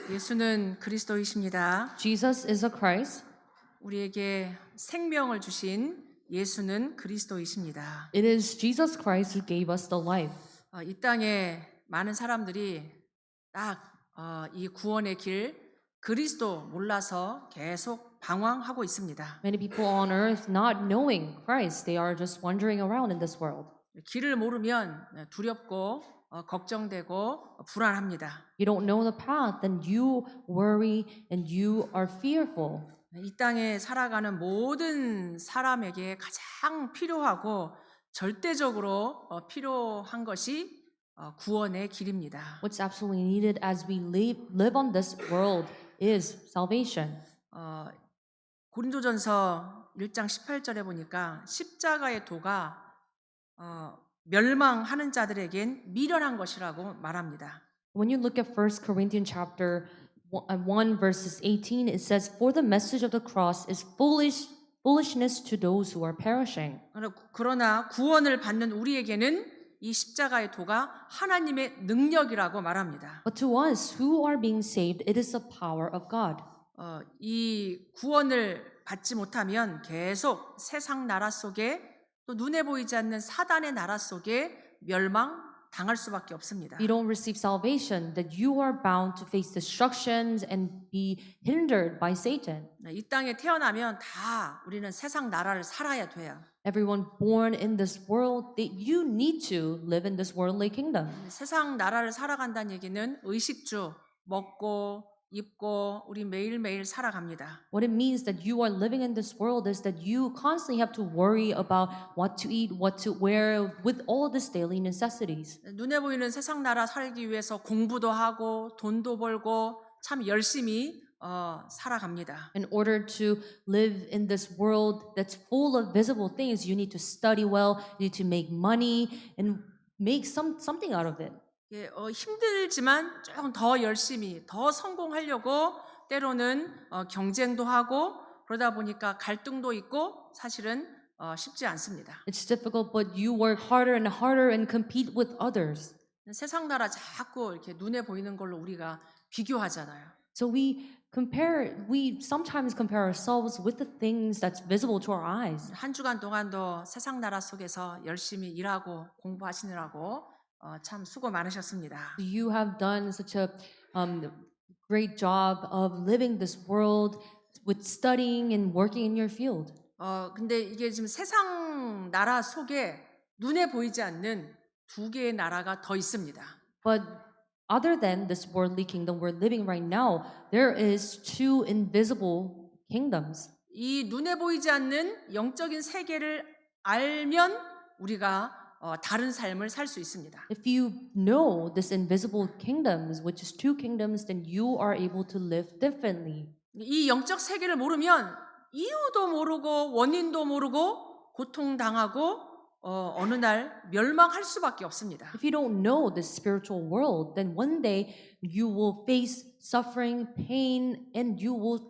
예수는 그리스도이십니다. Jesus is a Christ. 우리에게 생명을 주신 예수는 그리스도이십니다. It is Jesus Christ who gave us the life. 이 땅에 많은 사람들이 딱 이 구원의 길 그리스도 몰라서 계속 방황하고 있습니다. Many people on earth not knowing Christ, they are just wandering around in this world. 길을 모르면 두렵고 걱정되고 불안합니다. You don't know the path, then you worry and you are fearful. 이 땅에 살아가는 모든 사람에게 가장 필요하고 절대적으로 필요한 것이 구원의 길입니다. What's absolutely needed as we live on this world is salvation. 어, 고린도전서 1장 18절에 보니까 십자가의 도가 멸망하는 자들에겐 미련한 것이라고 말합니다. When you look at 1 Corinthians chapter 1 verses 18, it says, "For the message of the cross is foolishness to those who are perishing." 그러나 구원을 받는 우리에게는 이 십자가의 도가 하나님의 능력이라고 말합니다. But to us who are being saved, it is the power of God. 이 구원을 받지 못하면 계속 세상 나라 속에 또 눈에 보이지 않는 사단의 나라 속에 멸망당할 수밖에 없습니다. You don't receive salvation, that you are bound to face destructions and be hindered by Satan. 이 땅에 태어나면 다 우리는 세상 나라를 살아야 돼요. Everyone born in this world, that you need to live in this worldly kingdom. 세상 나라를 살아간다는 얘기는 의식주, 먹고 입고 우리 매일매일 살아갑니다. What it means that you are living in this world is that you constantly have to worry about what to eat, what to wear, with all these daily necessities. 눈에 보이는 세상 나라 살기 위해서 공부도 하고 돈도 벌고 참 열심히 살아갑니다. In order to live in this world that's full of visible things, you need to study well, you need to make money and make something out of it. 힘들지만 조금 더 열심히 더 성공하려고 때로는 경쟁도 하고 그러다 보니까 갈등도 있고 사실은 쉽지 않습니다. It's difficult, but you work harder and compete with others. 세상 나라 자꾸 이렇게 눈에 보이는 걸로 우리가 비교하잖아요. So we sometimes compare ourselves with the things that's visible to our eyes. 한 주간 동안도 세상 나라 속에서 열심히 일하고 공부하시느라고 참 수고 많으셨습니다. You have done such a great job of living this world with studying and working in your field. 근데 이게 지금 세상 나라 속에 눈에 보이지 않는 두 개의 나라가 더 있습니다. But other than this worldly kingdom we're living right now, there is two invisible kingdoms. 이 눈에 보이지 않는 영적인 세계를 알면 우리가 다른 삶을 살 수 있습니다. If you know this invisible kingdoms, which is two kingdoms, then you are able to live differently. 이 영적 세계를 모르면 이유도 모르고 원인도 모르고 고통당하고 어느 날 멸망할 수밖에 없습니다. If you don't know this spiritual world, then one day you will face suffering, pain, and you will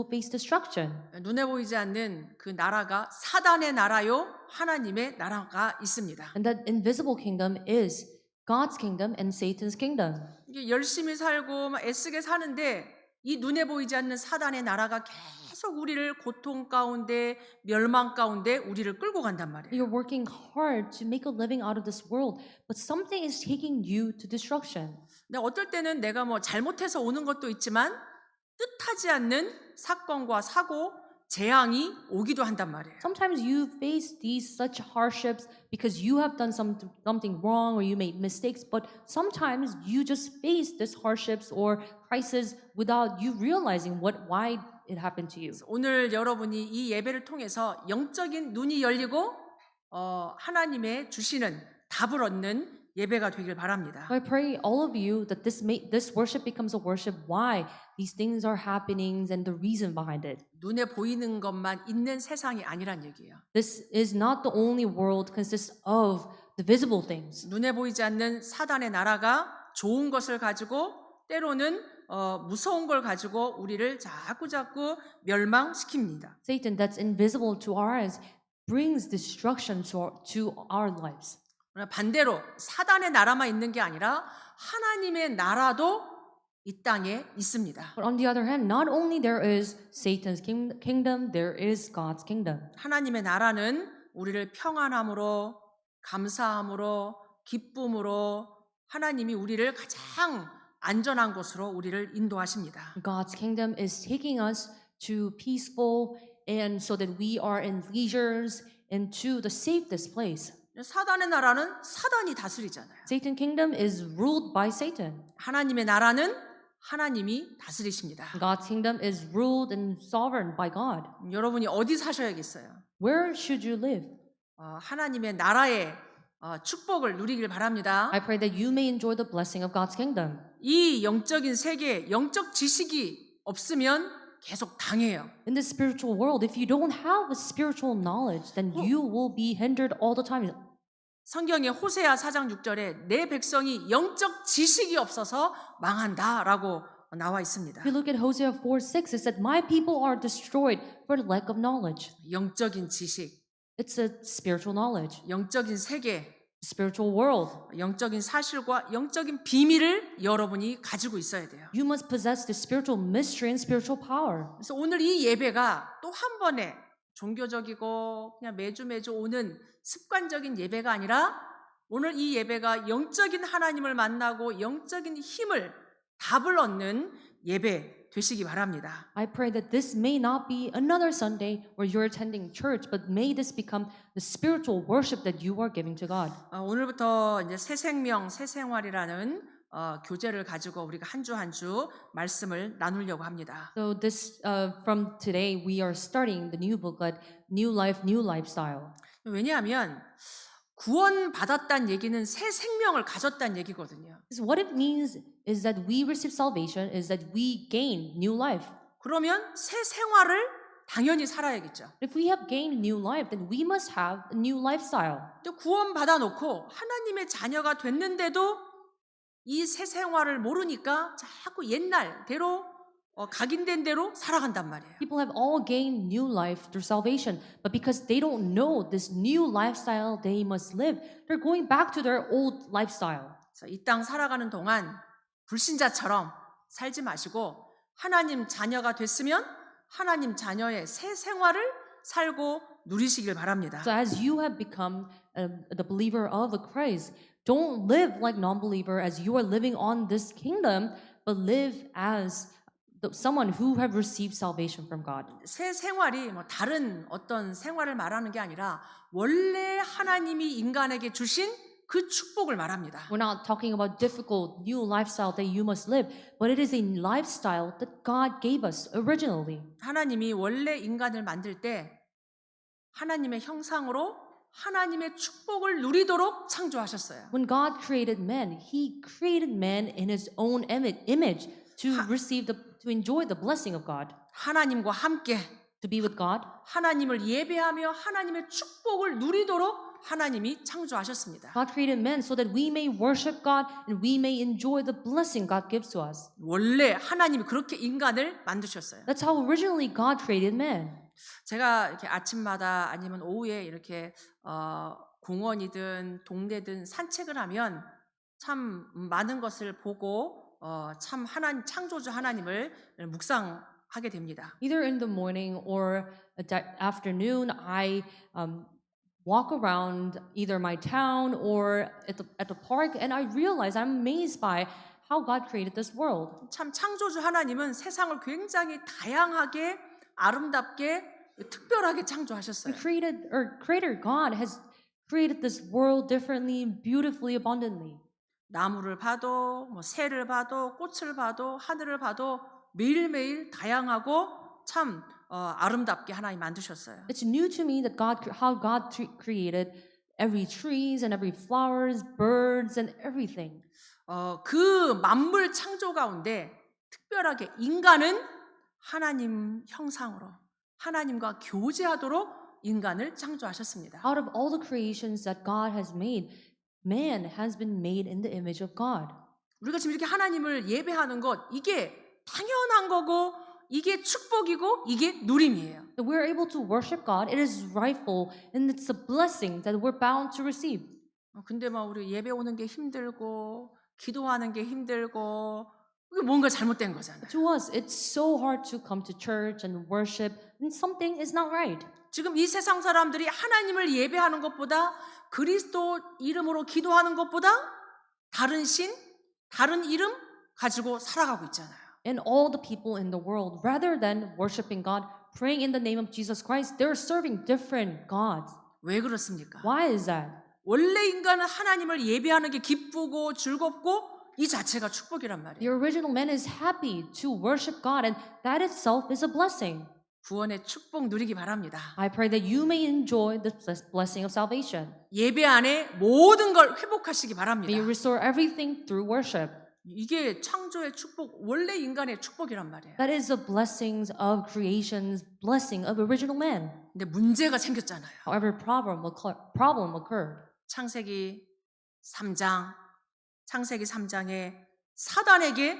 face destruction. 눈에 보이지 않는 그 나라가 사단의 나라요, 하나님의 나라가 있습니다. And that invisible kingdom is God's kingdom and Satan's kingdom. 이게 열심히 살고 막 애쓰게 사는데 이 눈에 보이지 않는 사단의 나라가 계속 우리를 고통 가운데 멸망 가운데 우리를 끌고 간단 말이에요. You're working hard to make a living out of this world, but something is taking you to destruction. 근데 어떨 때는 내가 뭐 잘못해서 오는 것도 있지만 뜻하지 않는 사건과 사고, 재앙이 오기도 한단 말이에요. Sometimes you face these such hardships because you have done something wrong or you made mistakes, but sometimes you just face these hardships or crises without you realizing why it happened to you. 오늘 여러분이 이 예배를 통해서 영적인 눈이 열리고 하나님의 주시는 답을 얻는 예배가 되길 바랍니다. I pray all of you that this worship becomes a worship why these things are happening and the reason behind it. 눈에 보이는 것만 있는 세상이 아니란 얘기예요. This is not the only world consists of the visible things. 눈에 보이지 않는 사단의 나라가 좋은 것을 가지고 때로는 무서운 걸 가지고 우리를 자꾸 멸망시킵니다. Satan that's invisible to our eyes brings destruction to our lives. 반대로 사단의 나라만 있는 게 아니라 하나님의 나라도 이 땅에 있습니다. But on the other hand, not only there is Satan's kingdom, there is God's kingdom. 하나님의 나라는 우리를 평안함으로, 감사함으로, 기쁨으로 하나님이 우리를 가장 안전한 곳으로 우리를 인도하십니다. God's kingdom is taking us to peaceful and so that we are in leisures and to the safest place. 사단의 나라는 사단이 다스리잖아요. Satan's kingdom is ruled by Satan. 하나님의 나라는 하나님이 다스리십니다. God's kingdom is ruled and sovereign by God. 여러분이 어디 사셔야겠어요? Where should you live? 하나님의 나라의 축복을 누리길 바랍니다. I pray that you may enjoy the blessing of God's kingdom. 이 영적인 세계, 영적 지식이 없으면 계속 당해요. In the spiritual world, if you don't have a spiritual knowledge, then you will be hindered all the time. 성경의 호세아 4장 6절에 내 백성이 영적 지식이 없어서 망한다라고 나와 있습니다. If you look at Hosea 4:6, it said, "My people are destroyed for the lack of knowledge." 영적인 지식, It's a spiritual knowledge, 영적인 세계, spiritual world. 영적인 사실과 영적인 비밀을 여러분이 가지고 있어야 돼요. You must possess the spiritual mystery and spiritual power. 그래서 오늘 이 예배가 또 한 번에 종교적이고 그냥 매주 오는 습관적인 예배가 아니라 오늘 이 예배가 영적인 하나님을 만나고 영적인 힘을 답을 얻는 예배 되시기 바랍니다. I pray that this may not be another Sunday where you're attending church, but may this become the spiritual worship that you are giving to God. 오늘부터 이제 새 생명, 새 생활이라는 교재를 가지고 우리가 한 주 말씀을 나누려고 합니다. So this, from today, we are starting the new book, New Life, New Lifestyle. 왜냐하면 구원 받았다는 얘기는 새 생명을 가졌다는 얘기거든요. Because what it means is that we receive salvation, is that we gain new life. 그러면 새 생활을 당연히 살아야겠죠. If we have gained new life, then we must have a new lifestyle. 또 구원 받아놓고 하나님의 자녀가 됐는데도 이 새 생활을 모르니까 자꾸 옛날대로 각인된 대로 살아간단 말이에요. People have all gained new life through salvation, but because they don't know this new lifestyle they must live, they're going back to their old lifestyle. 그래서 이 땅 살아가는 동안 불신자처럼 살지 마시고 하나님 자녀가 됐으면 하나님 자녀의 새 생활을 살고 누리시길 바랍니다. So as you have become the believer of a Christ, don't live like non-believer as you are living on this kingdom, but live as someone who have received salvation from God. 새 생활이 뭐 다른 어떤 생활을 말하는 게 아니라 원래 하나님이 인간에게 주신 그 축복을 말합니다. We're not talking about difficult new lifestyle that you must live, but it is a lifestyle that God gave us originally. 하나님이 원래 인간을 만들 때 하나님의 형상으로 하나님의 축복을 누리도록 창조하셨어요. When God created man, He created man in His own image to receive to enjoy the blessing of God, 하나님과 함께 to be with God. 하나님을 예배하며 하나님의 축복을 누리도록 하나님이 창조하셨습니다. God created man so that we may worship God and we may enjoy the blessing God gives to us. 원래 하나님이 그렇게 인간을 만드셨어요. That's how originally God created man. 제가 이렇게 아침마다 아니면 오후에 이렇게 공원이든 동네든 산책을 하면 참 많은 것을 보고 참 하나님 창조주 하나님을 묵상하게 됩니다. Either in the morning or afternoon, I walk around either my town or at the park, and I realize I'm amazed by how God created this world. 참 창조주 하나님은 세상을 굉장히 다양하게 아름답게 특별하게 창조하셨어요. Creator God has created this world differently, beautifully, abundantly. 나무를 봐도 뭐 새를 봐도 꽃을 봐도 하늘을 봐도 매일매일 다양하고 참 아름답게 하나님 만드셨어요. It's new to me that how God created every trees and every flowers, birds and everything. 그 만물 창조 가운데 특별하게 인간은 하나님 형상으로 하나님과 교제하도록 인간을 창조하셨습니다. Out of all the creations that God has made, man has been made in the image of God. 우리가 지금 이렇게 하나님을 예배하는 것 이게 당연한 거고 이게 축복이고 이게 누림이에요. That we're able to worship God, it is rightful and it's a blessing that we're bound to receive. 근데 막 우리 예배 오는 게 힘들고 기도하는 게 힘들고 그게 뭔가 잘못된 거잖아요. To us, it's so hard to come to church and worship, and something is not right. 지금 이 세상 사람들이 하나님을 예배하는 것보다 그리스도 이름으로 기도하는 것보다 다른 신, 다른 이름 가지고 살아가고 있잖아요. And all the people in the world, rather than worshiping God, praying in the name of Jesus Christ, they're serving different gods. 왜 그렇습니까? Why is that? 원래 인간은 하나님을 예배하는 게 기쁘고 즐겁고 이 자체가 축복이란 말이에요. The original man is happy to worship God, and that itself is a blessing. 구원의 축복 누리기 바랍니다. I pray that you may enjoy the blessing of salvation. 예배 안에 모든 걸 회복하시기 May 바랍니다. you restore everything through worship. 이게 창조의 축복, 원래 인간의 축복이란 말이에요. That is the blessings of creation's blessing of original man. 근데 문제가 생겼잖아요. However, problem occurred. 창세기 3장에 사단에게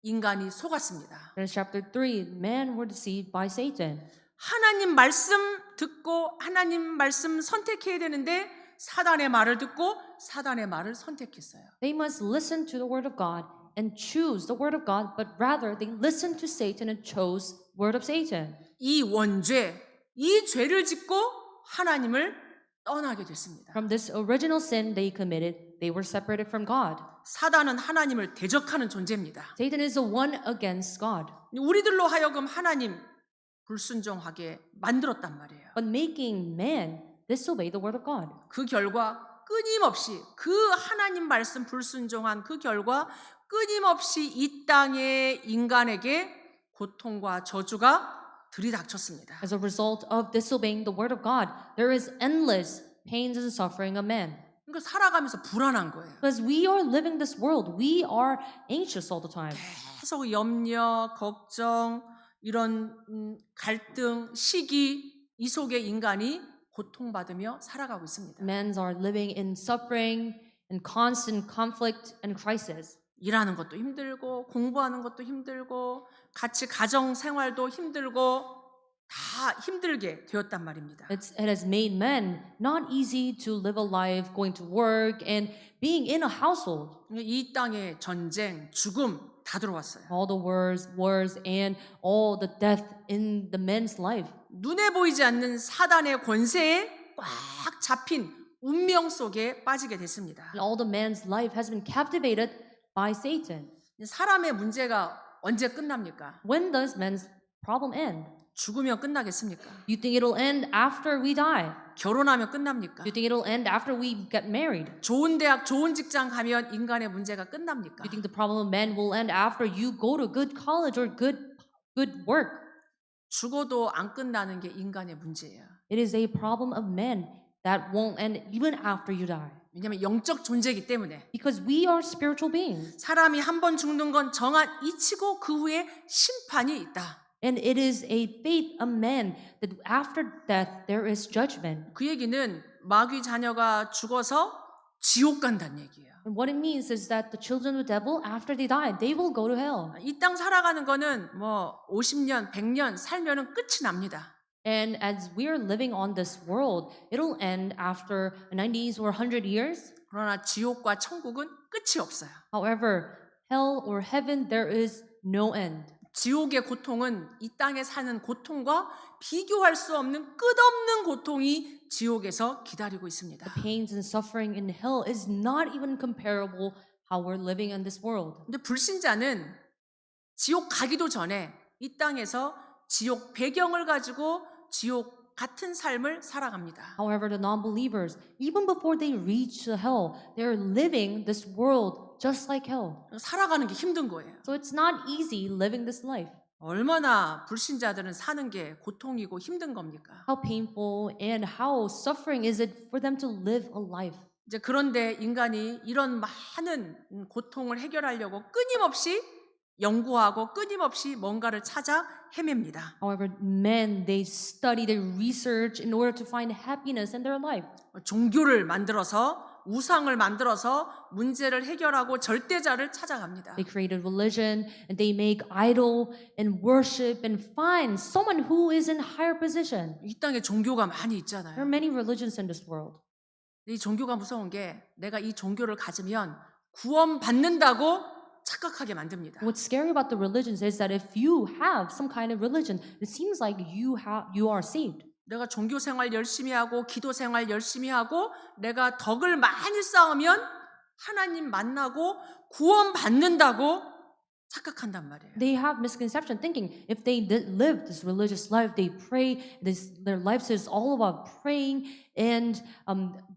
인간이 속았습니다. In chapter 3, men were deceived by Satan. 하나님 말씀 듣고 하나님 말씀 선택해야 되는데 사단의 말을 듣고 사단의 말을 선택했어요. They must listen to the word of God and choose the word of God, but rather they listened to Satan and chose word of Satan. 이 원죄, 이 죄를 짓고 하나님을 떠나게 됐습니다. From this original sin they committed, they were separated from God. 사단은 하나님을 대적하는 존재입니다. Satan is the one against God, 우리들로 하여금 하나님 불순종하게 만들었단 말이에요. but making man disobey the word of God. 그 결과 끊임없이 그 하나님 말씀 불순종한 그 결과 끊임없이 이 땅의 인간에게 고통과 저주가 들이닥쳤습니다. As a result of disobeying the word of God, there is endless pains and suffering of man. 그러니까 살아가면서 불안한 거예요. Because we are living this world, we are anxious all the time. 계속 염려, 걱정, 이런 갈등, 시기 이 속에 인간이 고통받으며 살아가고 있습니다. Men are living in suffering and constant conflict and crisis. 일하는 것도 힘들고 공부하는 것도 힘들고 같이 가정 생활도 힘들고 다 힘들게 되었단 말입니다. It has made men not easy to live a life, going to work and being in a household. 이 땅에 전쟁, 죽음 다 들어왔어요. All the wars and all the death in the men's life. 눈에 보이지 않는 사단의 권세에 꽉 잡힌 운명 속에 빠지게 됐습니다. And all the man's life has been captivated by Satan. 사람의 문제가 언제 끝납니까? When does men's problem end? 죽으면 끝나겠습니까? You think it'll end after we die? 결혼하면 끝납니까? You think it'll end after we get married? 좋은 대학, 좋은 직장 가면 인간의 문제가 끝납니까? You think the problem of men will end after you go to good college or good work? 죽어도 안 끝나는 게 인간의 문제예요. It is a problem of men that won't end even after you die. 왜냐하면 영적 존재이기 때문에 Because we are spiritual beings. 사람이 한 번 죽는 건 정한 이치고 그 후에 심판이 있다. And it is a fate of man that after death there is judgment. 그 얘기는 마귀 자녀가 죽어서 지옥 간다는 얘기예요. And what it means is that the children of the devil, after they die, they will go to hell. 이 땅 살아가는 거는 뭐 50년, 100년 살면은 끝이 납니다. And as we are living on this world, it'll end after 90s or 100 years. 그러나 지옥과 천국은 끝이 없어요. However, hell or heaven, there is no end. 지옥의 고통은 이 땅에 사는 고통과 비교할 수 없는 끝없는 고통이 지옥에서 기다리고 있습니다. The pains and suffering in hell is not even comparable how we're living in this world. 근데 불신자는 지옥 가기도 전에 이 땅에서 지옥 배경을 가지고 지옥 같은 삶을 살아갑니다. However, the non-believers, even before they reach the hell, they're living this world just like hell. 살아가는 게 힘든 거예요. So it's not easy living this life. 얼마나 불신자들은 사는 게 고통이고 힘든 겁니까? How painful and how suffering is it for them to live a life? 이제 그런데 인간이 이런 많은 고통을 해결하려고 끊임없이 연구하고 끊임없이 뭔가를 찾아 헤맵니다. However, men, they study, they research in order to find happiness in their life. 종교를 만들어서 우상을 만들어서 문제를 해결하고 절대자를 찾아갑니다. They create a religion and they make idol and worship and find someone who is in higher position. 이 땅에 종교가 많이 There are 있잖아요. many religions in this world. 이 종교가 무서운 게 내가 이 종교를 가지면 구원 받는다고 착각하게 만듭니다. What's scary about the religions is that if you have some kind of religion, it seems like you are saved. 내가 종교 생활 열심히 하고 기도 생활 열심히 하고 내가 덕을 많이 쌓으면 하나님 만나고 구원 받는다고 착각한단 말이에요. They have misconception thinking if they live this religious life, they pray, their life is all about praying, and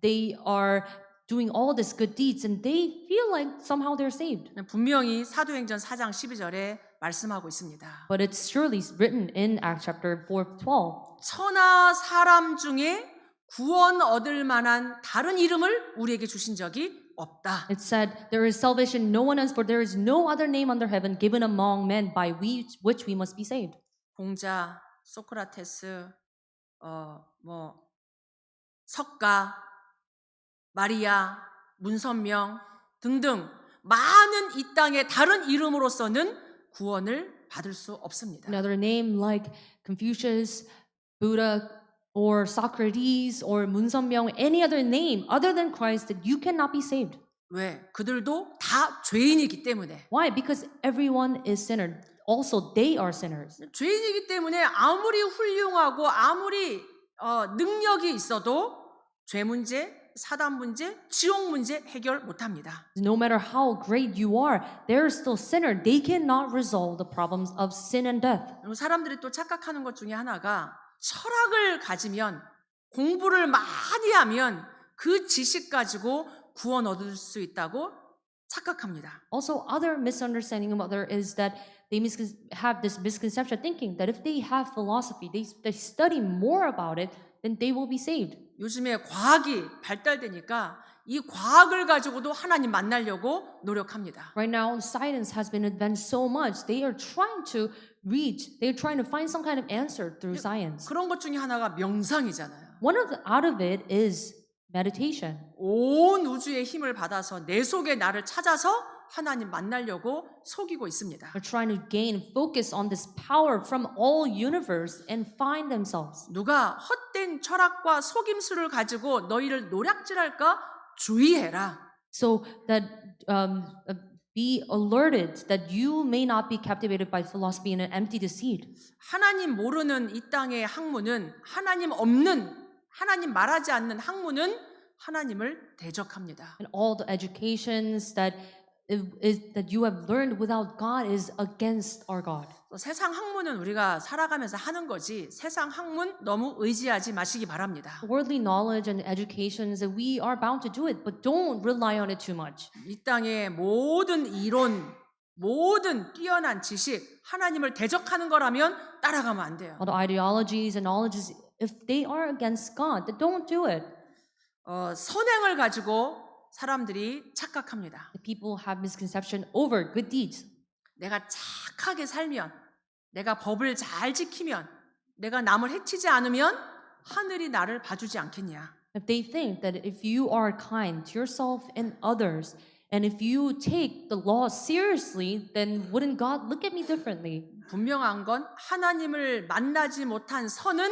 they are doing all these good deeds, and they feel like somehow they're saved. 분명히 사도행전 4장 12절에 말씀하고 있습니다. But it's surely written in Acts chapter 4:12. 천하 사람 중에 구원 얻을 만한 다른 이름을 우리에게 주신 적이 없다. It said, "There is salvation no one else, for there is no other name under heaven given among men by which we must be saved." 공자, 소크라테스, 석가, 마리아, 문선명 등등 많은 이 땅의 다른 이름으로서는 구원을 받을 수 없습니다. Another name like Confucius, Buddha, or Socrates, or Munseomyeong, any other name other than Christ, that you cannot be saved. 왜? 그들도 다 죄인이기 때문에. Why? Because everyone is sinner. Also, they are sinners. 죄인이기 때문에 아무리 훌륭하고 아무리 능력이 있어도 죄 문제, 사단 문제, 지옥 문제 해결 못합니다. No matter how great you are, they're still sinner. They cannot resolve the problems of sin and death. 사람들이 또 착각하는 것 중에 하나가 철학을 가지면 공부를 많이 하면 그 지식 가지고 구원 얻을 수 있다고 착각합니다. Also, other misunderstanding of other is that they have this misconception thinking that if they have philosophy, they study more about it, then they will be saved. 요즘에 과학이 발달되니까 이 과학을 가지고도 하나님 만나려고 노력합니다. Right now, science has been advanced so much. They're trying to find some kind of answer through science. 그런 것 중에 하나가 명상이잖아요. Out of it is meditation. 온 우주의 힘을 받아서 내 속에 나를 찾아서 하나님 만나려고 속이고 있습니다. They're trying to gain focus on this power from all universe and find themselves. 누가 헛된 철학과 속임수를 가지고 너희를 노략질할까 주의해라. So that be alerted that you may not be captivated by philosophy and an empty deceit. 하나님 모르는 이 땅의 학문은 하나님 없는 하나님 말하지 않는 학문은 하나님을 대적합니다. And all the educations that you have learned without God is against our God. 세상 학문은 우리가 살아가면서 하는 거지 세상 학문 너무 의지하지 마시기 바랍니다. Worldly knowledge and educations, we are bound to do it, but don't rely on it too much. 이 땅의 모든 이론, 모든 뛰어난 지식, 하나님을 대적하는 거라면 따라가면 안 돼요. All the ideologies and knowledges, if they are against God, then don't do it. 선행을 가지고 사람들이 착각합니다. The people have misconception over good deeds. 내가 착하게 살면, 내가 법을 잘 지키면, 내가 남을 해치지 않으면 하늘이 나를 봐주지 않겠냐. If they think that if you are kind to yourself and others, and if you take the law seriously, then wouldn't God look at me differently? 분명한 건 하나님을 만나지 못한 선은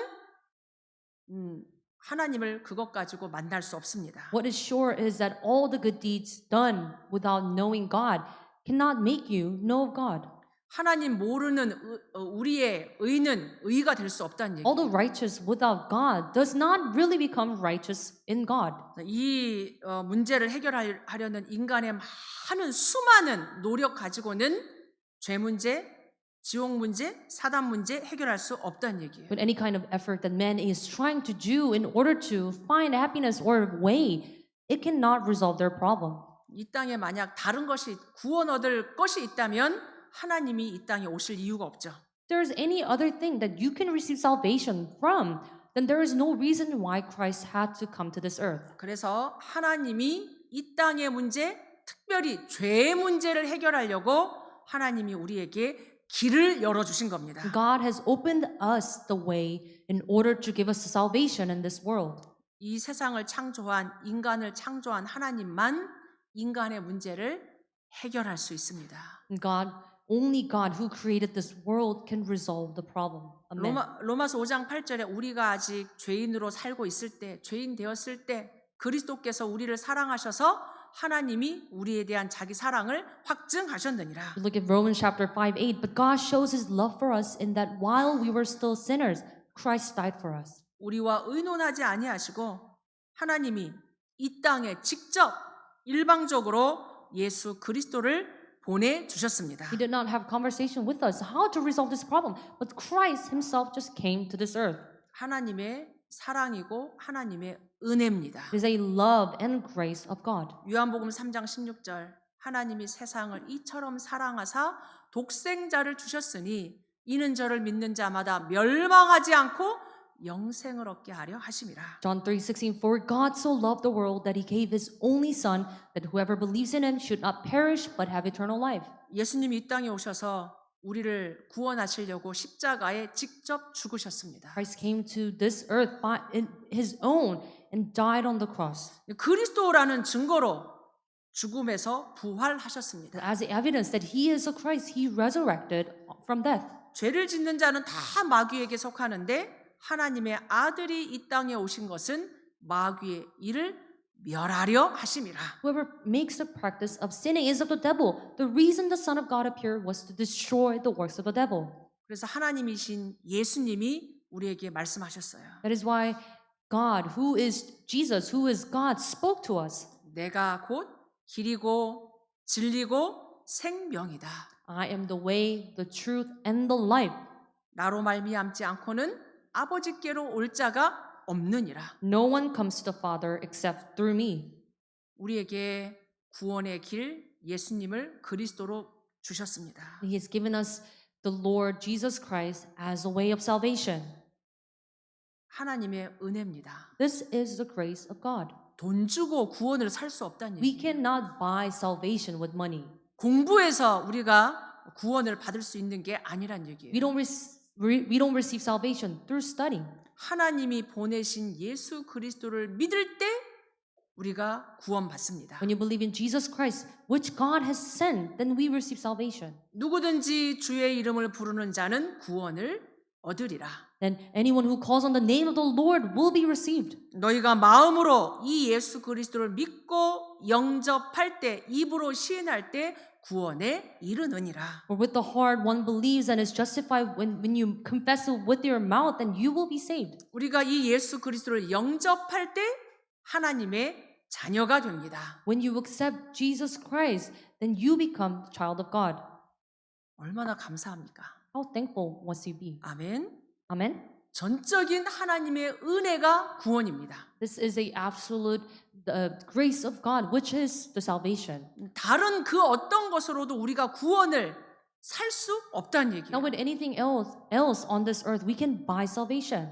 하나님을 그것 가지고 만날 수 없습니다. What is sure is that all the good deeds done without knowing God cannot make you know of God. 하나님 모르는 우리의 의는 의가 될 수 없다는 얘기. All the righteous without God does not really become righteous in God. 이 문제를 해결하려는 인간의 많은 수많은 노력 가지고는 죄 문제, 지옥 문제, 사단 문제 해결할 수 없다는 얘기예요. With any kind of effort that man is trying to do in order to find happiness or way, it cannot resolve their problem. 이 땅에 만약 다른 것이 구원 얻을 것이 있다면 하나님이 이 땅에 오실 이유가 없죠. If there is any other thing that you can receive salvation from, then there is no reason why Christ had to come to this earth. 그래서 하나님이 이 땅의 문제, 특별히 죄의 문제를 해결하려고 하나님이 우리에게 길을 열어주신 겁니다. God has opened us the way in order to give us salvation in this world. 이 세상을 창조한 인간을 창조한 하나님만 인간의 문제를 해결할 수 있습니다. Only God who created this world can resolve the problem. Amen. 로마서 5장 8절에 우리가 아직 죄인으로 살고 있을 때, 죄인 되었을 때 그리스도께서 우리를 사랑하셔서 하나님이 우리에 대한 자기 사랑을 확증하셨느니라. Look at Romans chapter 5:8. But God shows his love for us in that while we were still sinners, Christ died for us. 우리와 의논하지 아니하시고 하나님이 이 땅에 직접 일방적으로 예수 그리스도를 보내주셨습니다. He did not have conversation with us how to resolve this problem, but Christ himself just came to this earth. 하나님의 사랑이고 하나님의 은혜입니다. It is a love and grace of God. 요한복음 3장 16절 하나님이 세상을 이처럼 사랑하사 독생자를 주셨으니 이는 저를 믿는 자마다 멸망하지 않고 영생을 얻게 하려 하심이라. John 3:16. For God so loved the world that he gave his only son, that whoever believes in him should not perish but have eternal life. 예수님이 이 땅에 오셔서 우리를 구원하시려고 십자가에 직접 죽으셨습니다. Christ came to this earth by in his own and died on the cross. 그리스도라는 증거로 죽음에서 부활하셨습니다. As evidence that he is a Christ, he resurrected from death. 죄를 짓는 자는 다 마귀에게 속하는데 하나님의 아들이 이 땅에 오신 것은 마귀의 일을 멸하려 하심이라. Whoever makes the practice of sinning is of the devil. The reason the Son of God appeared was to destroy the works of the devil. 그래서 하나님이신 예수님이 우리에게 말씀하셨어요. That is why God, who is Jesus, who is God, spoke to us. 내가 곧 길이고 진리고 생명이다. I am the way, the truth, and the life. 나로 말미암지 않고는 아버지께로 올 자가 없느니라. No one comes to the Father except through me. 우리에게 구원의 길 예수님을 그리스도로 주셨습니다. He has given us the Lord Jesus Christ as a way of salvation. 하나님의 은혜입니다. This is the grace of God. 돈 주고 구원을 살 수 없다는 We 얘기예요. cannot buy salvation with money. 공부해서 우리가 구원을 받을 수 있는 게 아니란 얘기예요. We don't receive salvation through studying. 하나님이 보내신 예수 그리스도를 믿을 때 우리가 구원받습니다. When you believe in Jesus Christ, which God has sent, then we receive salvation. 누구든지 주의 이름을 부르는 자는 구원을 얻으리라. Then anyone who calls on the name of the Lord will be received. 너희가 마음으로 이 예수 그리스도를 믿고 영접할 때, 입으로 시인할 때 구원에 이르느니라. For with the heart one believes and is justified when you confess it with your mouth, then you will be saved. 우리가 이 예수 그리스도를 영접할 때 하나님의 자녀가 됩니다. When you accept Jesus Christ, then you become the child of God. 얼마나 감사합니까? How thankful must you be? 아멘. Amen. 전적인 하나님의 은혜가 구원입니다. This is a absolute grace of God, which is the salvation. 다른 그 어떤 것으로도 우리가 구원을 살 수 없다는 Not 얘기예요. with anything else on this earth, we can buy salvation.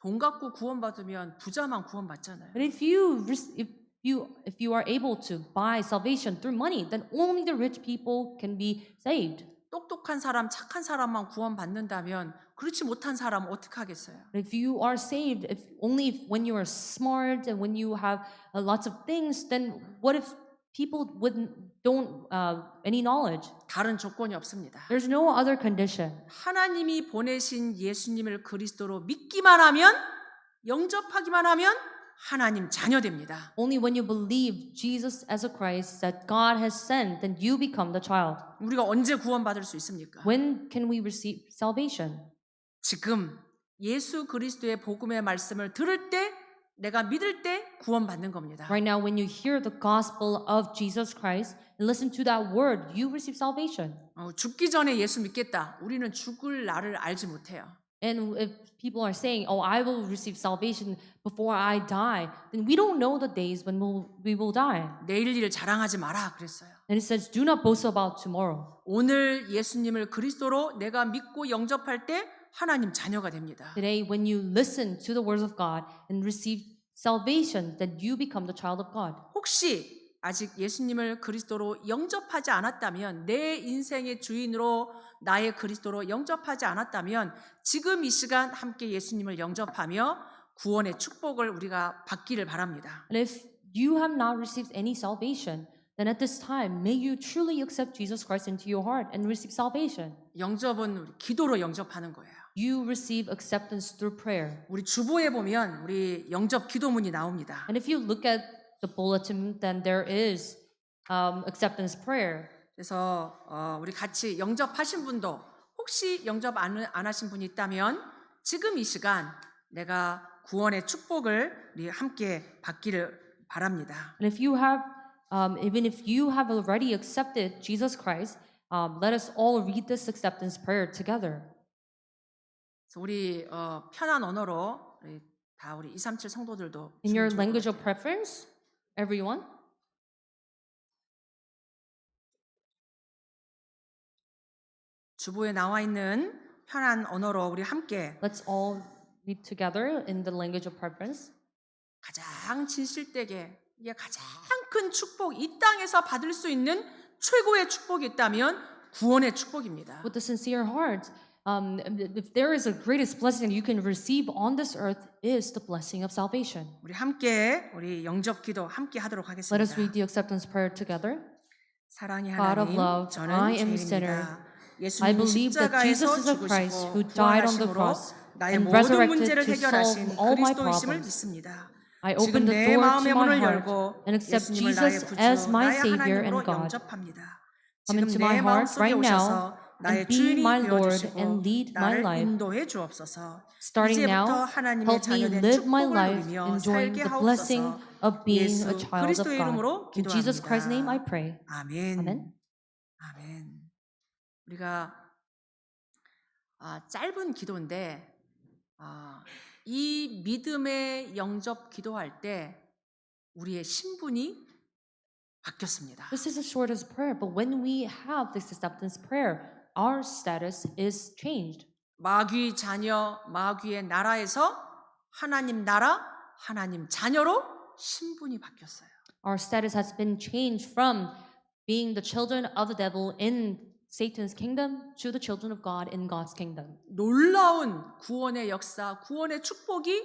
돈 갖고 구원받으면 부자만 구원받잖아요. But if you are able to buy salvation through money, then only the rich people can be saved. 똑똑한 사람, 착한 사람만 구원받는다면 그렇지 못한 사람은 어떻게 하겠어요? If you are saved, when you are smart and when you have lots of things, then what if people don't any knowledge? 다른 조건이 없습니다. There's no other condition. 하나님이 보내신 예수님을 그리스도로 믿기만 하면, 영접하기만 하면 하나님 자녀 됩니다. Only when you believe Jesus as a Christ that God has sent, then you become the child. 우리가 언제 구원받을 수 있습니까? When can we receive salvation? 지금 예수 그리스도의 복음의 말씀을 들을 때, 내가 믿을 때 구원받는 겁니다. Right now, when you hear the gospel of Jesus Christ and listen to that word, you receive salvation. 죽기 전에 예수 믿겠다. 우리는 죽을 날을 알지 못해요. And if people are saying, "Oh, I will receive salvation before I die," then we don't know the days when we will die. 내일 일 자랑하지 마라 그랬어요. And it says, "Do not boast about tomorrow." 오늘 예수님을 그리스도로 내가 믿고 영접할 때 하나님 자녀가 됩니다. Today, when you listen to the words of God and receive salvation, then you become the child of God. 혹시 아직 예수님을 그리스도로 영접하지 않았다면, 내 인생의 주인으로 나의 그리스도로 영접하지 않았다면 지금 이 시간 함께 예수님을 영접하며 구원의 축복을 우리가 받기를 바랍니다. And if you have not received any salvation, then at this time, may you truly accept Jesus Christ into your heart and receive salvation. 영접은 우리 기도로 영접하는 거예요. You receive acceptance through prayer. 우리 주보에 보면 우리 영접 기도문이 나옵니다. And if you look at the bulletin, then there is acceptance prayer. 그래서 우리 같이 영접하신 분도 혹시 영접 안 하신 분이 있다면 지금 이 시간 내가 구원의 축복을 우리 함께 받기를 바랍니다. And if you have, even if you have already accepted Jesus Christ, let us all read this acceptance prayer together. 그래서 우리 편한 언어로 우리 237 성도들도 In your 주면 좋을 것 language of 같아요. preference, everyone. 주보에 나와 있는 편한 언어로 우리 함께 Let's all read together in the language of preference. 가장 진실되게 이게 가장 큰 축복, 이 땅에서 받을 수 있는 최고의 축복이 있다면 구원의 축복입니다. With a sincere heart, if there is a greatest blessing you can receive on this earth is the blessing of salvation. 우리 함께 우리 영접 기도 함께 하도록 Let us 하겠습니다. read the acceptance prayer together. 사랑의 God of 하나님, love, 저는 I am sinner. 죄인입니다. I 예수님이 believe that Jesus 십자가에서 is a Christ 죽으시고 who died on the 부활하심으로 cross 나의 and 모든 resurrected 문제를 to 해결하신 solve all my 그리스도이심을 problems. 믿습니다. I 지금 open the 내 door to 마음의 my 문을 heart 열고 and accept 예수님을 나의 Jesus 구주, as my 나의 Savior 하나님으로 and God. 영접합니다. Come 지금 into 내 my heart 마음속에 right now 오셔서 나의 and be 주인이 my Lord 되어주시고 and lead my 나를 life. 인도해 주옵소서. Starting 이제부터 now, 하나님의 help me 자녀된 live my 축복을 life 누리며 enjoying 살게 the blessing 하옵소서. of being 예수 a child of 그리스도의 God. 이름으로 In Jesus Christ's name I 기도합니다. pray. 아멘. 아멘. 아멘. 우리가 짧은 기도인데 이 믿음의 영접 기도할 때 우리의 신분이 바뀌었습니다. This is the shortest prayer, but when we have this acceptance prayer, our status is changed. 마귀 자녀, 마귀의 나라에서 하나님 나라, 하나님 자녀로 신분이 바뀌었어요. Our status has been changed from being the children of the devil in Satan's kingdom to the children of God in God's kingdom. 놀라운 구원의 역사, 구원의 축복이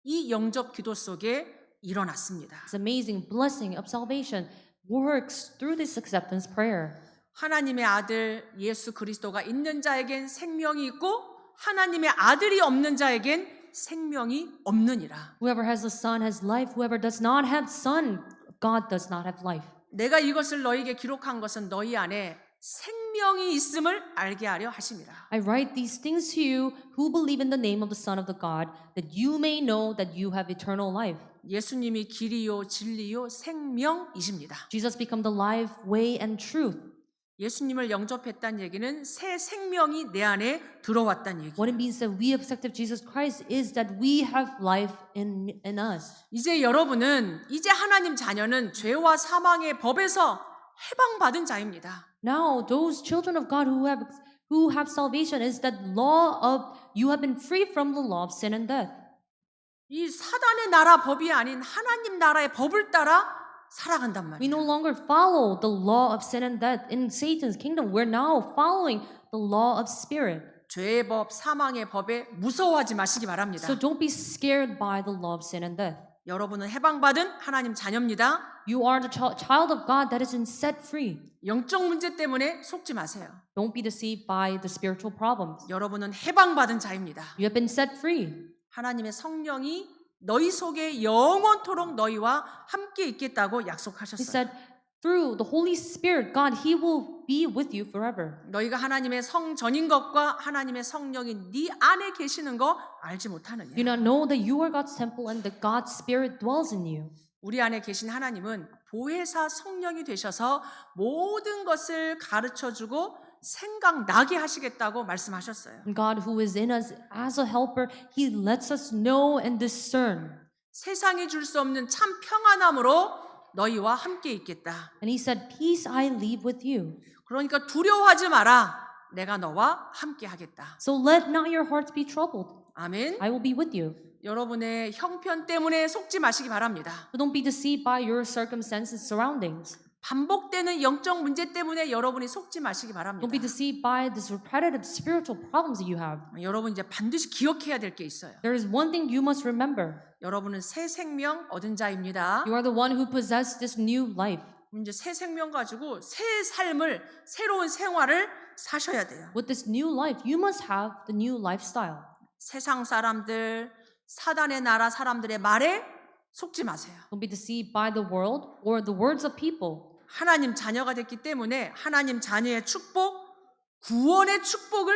이 영접 기도 속에 일어났습니다. This amazing blessing of salvation works through this acceptance prayer. 하나님의 아들 예수 그리스도가 있는 자에겐 생명이 있고 하나님의 아들이 없는 자에겐 생명이 없느니라. Whoever has the Son has life. Whoever does not have Son, God does not have life. 내가 이것을 너희에게 기록한 것은 너희 안에 생명이 있음을 알게 하려 하심이라. I write these things to you who believe in the name of the Son of the God, that you may know that you have eternal life. 예수님이 길이요 진리요 생명이십니다. Jesus become the life, way, and truth. 예수님을 영접했다는 얘기는 새 생명이 내 안에 들어왔다는 얘기. What it means that we have accepted Jesus Christ is that we have life in us. 이제 여러분은 이제 하나님 자녀는 죄와 사망의 법에서 해방받은 자입니다. Now, those children of God who have salvation is that law of you have been free from the law of sin and death. 이 사단의 나라 법이 아닌 하나님 나라의 법을 따라 살아간단 We no 말이에요. longer follow the law of sin and death in Satan's kingdom. We're now following the law of spirit. 죄의 법, 사망의 법에 무서워하지 마시기 바랍니다. So don't be scared by the law of sin and death. 여러분은 해방받은 하나님 자녀입니다. You are the child of God that is been set free. 영적 문제 때문에 속지 마세요. Don't be deceived by the spiritual problems. 여러분은 해방받은 자입니다. You have been set free. 하나님의 성령이 너희 속에 영원토록 너희와 함께 있겠다고 He 약속하셨어요. said, through the Holy Spirit, God, He will be with you forever. 너희가 하나님의 성전인 것과 하나님의 성령이 네 안에 계시는 거 알지 You 못하느냐. not know that you are God's temple and that God's Spirit dwells in you. 우리 안에 계신 하나님은 보혜사 성령이 되셔서 모든 것을 가르쳐주고 생각나게 하시겠다고 말씀하셨어요. And God who is in us as a helper, He lets us know and discern. 세상이 줄 수 없는 참 평안함으로 너희와 함께 있겠다. And He said, peace I leave with you. 그러니까 두려워하지 마라. 내가 너와 함께 하겠다. So let not your hearts be troubled. 아멘. I will be with you. 여러분의 형편 때문에 속지 마시기 바랍니다. So don't be deceived by your circumstances, surroundings. 반복되는 영적 문제 때문에 여러분이 속지 마시기 바랍니다. Don't be deceived by these repetitive spiritual problems that you have. 여러분 이제 반드시 기억해야 될 게 있어요. There is one thing you must remember. 여러분은 새 생명 얻은 자입니다. You are the one who possess this new life. 이제 새 생명 가지고 새 삶을 새로운 생활을 사셔야 돼요. With this new life, you must have the new lifestyle. 세상 사람들, 사단의 나라 사람들의 말에 속지 마세요. Don't be deceived by the world or the words of people. 하나님 자녀가 됐기 때문에 하나님 자녀의 축복, 구원의 축복을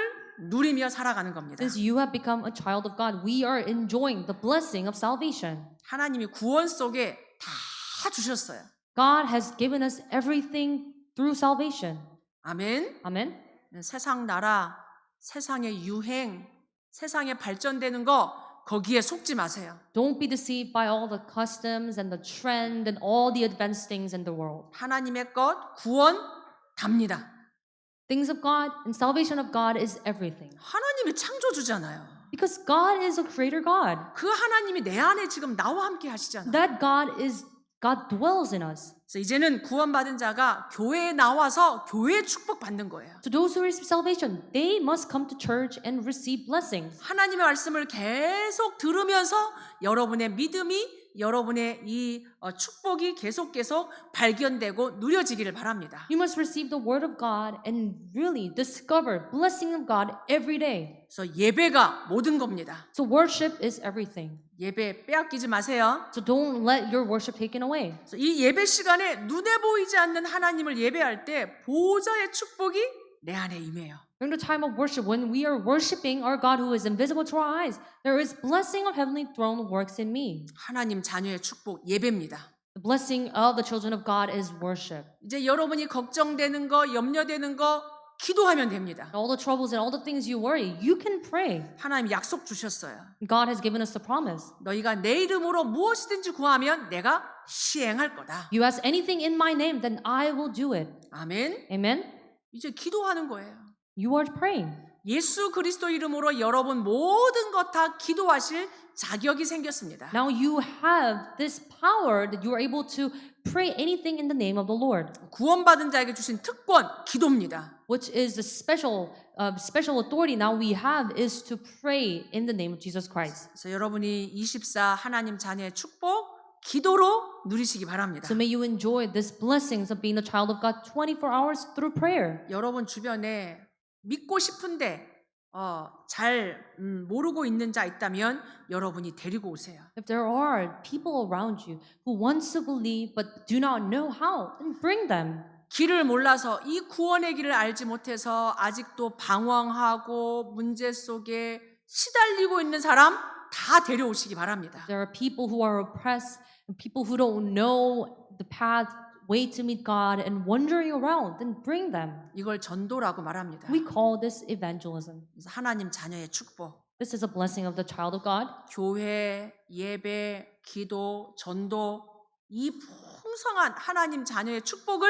누리며 살아가는 겁니다. Since you have become a child of God, we are enjoying the blessing of salvation. 하나님이 구원 속에 다 주셨어요. God has given us everything through salvation. 아멘. Amen. 세상 나라, 세상의 유행, 세상에 발전되는 거 거기에 속지 마세요. Don't be deceived by all the customs and the trend and all the advanced things in the world. 하나님의 것, 구원 답니다. Things of God and salvation of God is everything. 하나님이 창조주잖아요. Because God is a creator God. 그 하나님이 내 안에 지금 나와 함께 하시잖아요. That God dwells in us. 그래서 이제는 구원받은 자가 교회에 나와서 교회의 축복 받는 거예요. So those who receive salvation, they must come to church and receive blessings. 하나님의 말씀을 계속 들으면서 여러분의 믿음이 여러분의 이 축복이 계속 발견되고 누려지기를 바랍니다. You must receive the word of God and really discover blessing of God every day. 그래서 예배가 모든 겁니다. So worship is everything. 예배 빼앗기지 마세요. So don't let your worship taken away. 그래서 이 예배 시간에 눈에 보이지 않는 하나님을 예배할 때 보좌의 축복이 내 안에 임해요. During the time of worship, when we are worshiping our God who is invisible to our eyes, there is blessing of heavenly throne works in me. 하나님 자녀의 축복 예배입니다. The blessing of the children of God is worship. 이제 여러분이 걱정되는 거, 염려되는 거 기도하면 됩니다. All the troubles and all the things you worry, you can pray. 하나님 약속 주셨어요. God has given us the promise. 너희가 내 이름으로 무엇이든지 구하면 내가 시행할 거다. You ask anything in my name, then I will do it. 아멘. Amen? 이제 기도하는 거예요. You are praying. 예수 그리스도 이름으로 여러분 모든 것 다 기도하실 자격이 생겼습니다. Now you have this power that you are able to pray anything in the name of the Lord, 구원받은 자에게 주신 특권, 기도입니다. which is the special authority now we have is to pray in the name of Jesus Christ. 그래서 여러분이 24 하나님 자녀의 축복, 기도로 누리시기 바랍니다. So may you enjoy these blessings of being a child of God 24 hours through prayer. 여러분 주변에 믿고 싶은데 잘 모르고 있는 자 있다면 여러분이 데리고 오세요. If there are people around you who want to believe but do not know how, then bring them. 길을 몰라서 이 구원의 길을 알지 못해서 아직도 방황하고 문제 속에 시달리고 있는 사람 다 데려오시기 바랍니다. There are people who are oppressed and people who don't know the path, way to meet God and wandering around, then bring them. 이걸 전도라고 말합니다. We call this evangelism. 그래서 하나님 자녀의 축복, This is a blessing of the child of God. 교회, 예배, 기도, 전도 이 풍성한 하나님 자녀의 축복을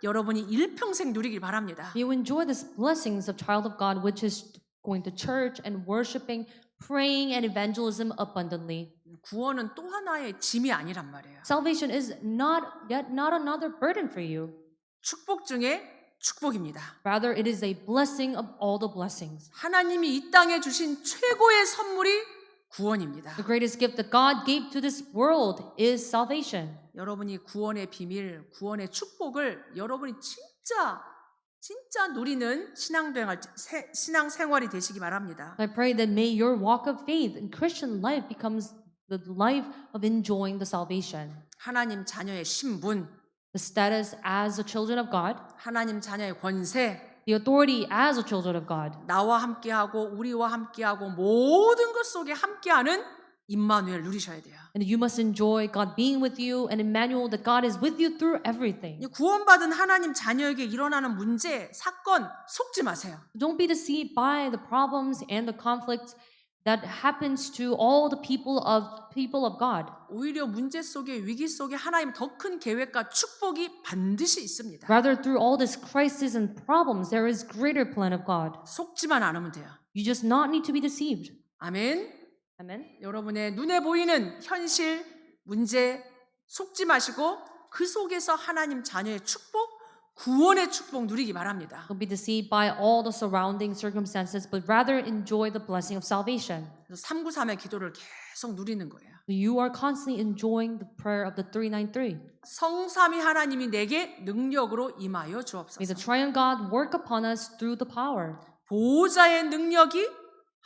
여러분이 일평생 누리길 바랍니다. You enjoy these blessings of child of God, which is going to church and worshiping, praying and evangelism abundantly. 구원은 또 하나의 짐이 아니란 말이에요. Salvation is not another burden for you. 축복 중에 축복입니다. Rather, it is a blessing of all the blessings. 하나님이 이 땅에 주신 최고의 선물이 구원입니다. The greatest gift that God gave to this world is salvation. 여러분이 구원의 비밀, 구원의 축복을 여러분이 진짜 누리는 신앙생활이 되시기 바랍니다. I pray that may your walk of faith in Christian life becomes the life of enjoying the salvation. 하나님 자녀의 신분, The status as the children of God, 하나님 자녀의 권세, the authority as the children of God. 나와 함께하고 우리와 함께하고 모든 것 속에 함께하는 임마누엘 누리셔야 돼요. And you must enjoy God being with you and Emmanuel, that God is with you through everything. 이 구원받은 하나님 자녀에게 일어나는 문제, 사건 속지 마세요. Don't be deceived by the problems and the conflicts that happens to all the people of God. 오히려 문제 속에 위기 속에 하나님 더 큰 계획과 축복이 반드시 있습니다. Rather, through all this crisis and problems, there is greater plan of God. 속지만 않으면 돼요. You just not need to be deceived. 아멘. Amen. 여러분의 눈에 보이는 현실, 문제 속지 마시고 그 속에서 하나님 자녀의 축복, 구원의 축복 누리기 바랍니다. Don't be deceived by all the surrounding circumstances, but rather enjoy the blessing of salvation. 그래서 393의 기도를 계속 누리는 거예요. You are constantly enjoying the prayer of the 393. 성삼위 하나님이 내게 능력으로 임하여 May 주옵소서. the triune God work upon us through the power. 보호자의 능력이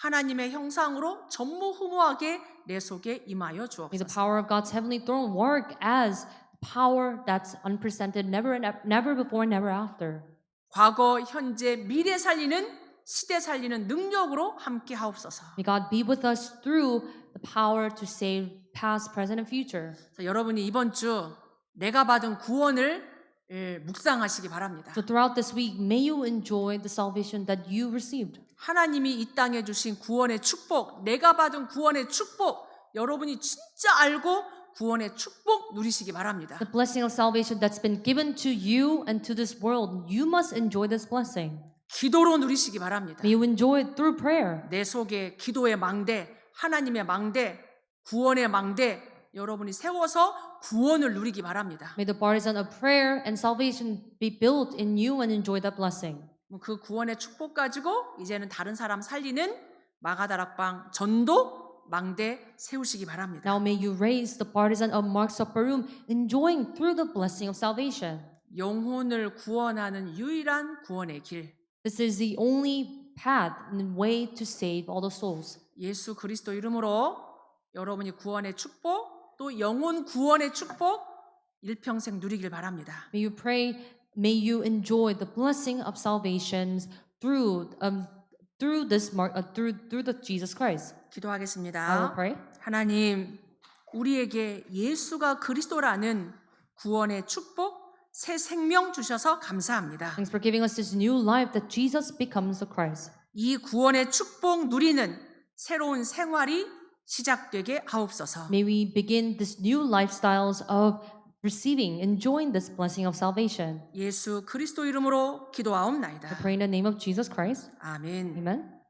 하나님의 형상으로 전무후무하게 내 속에 임하여 May the 주옵소서. power of God's heavenly throne work as power that's unprecedented, never before, never after. 과거, 현재, 미래 살리는 시대 살리는 능력으로 함께 하옵소서. May God be with us through the power to save past, present, and future. 그래서 여러분이 이번 주 내가 받은 구원을 묵상하시기 바랍니다. So throughout this week, may you enjoy the salvation that you received. 하나님이 이 땅에 주신 구원의 축복, 내가 받은 구원의 축복, 여러분이 진짜 알고 구원의 축복 누리시기 바랍니다. The blessing of salvation that's been given to you and to this world, you must enjoy this blessing. 기도로 누리시기 바랍니다. May you enjoy it through prayer. 내 속에 기도의 망대, 하나님의 망대, 구원의 망대 여러분이 세워서 구원을 누리기 바랍니다. May the partisan of prayer and salvation be built in you and enjoy that blessing. 그 구원의 축복 가지고 이제는 다른 사람 살리는 마가다락방 전도 망대 세우시기 바랍니다. Now may you raise the partisan of Mark Supperum, enjoying through the blessing of salvation. 영혼을 구원하는 유일한 구원의 길. This is the only path and way to save all the souls. 예수 그리스도 이름으로 여러분이 구원의 축복, 또 영혼 구원의 축복 일평생 누리길 바랍니다. May you pray, may you enjoy the blessing of salvations through the Jesus Christ. I will 기도하겠습니다. pray. 하나님, 우리에게 예수가 그리스도라는 구원의 축복, 새 생명 주셔서 감사합니다. Thanks for giving us this new life that Jesus becomes the Christ. 이 구원의 축복 누리는 새로운 생활이 시작되게 하옵소서. May we begin this new lifestyles of receiving, enjoying this blessing of salvation. 예수 그리스도 이름으로 I 기도하옵나이다. pray in the name of Jesus Christ. 아멘. Amen.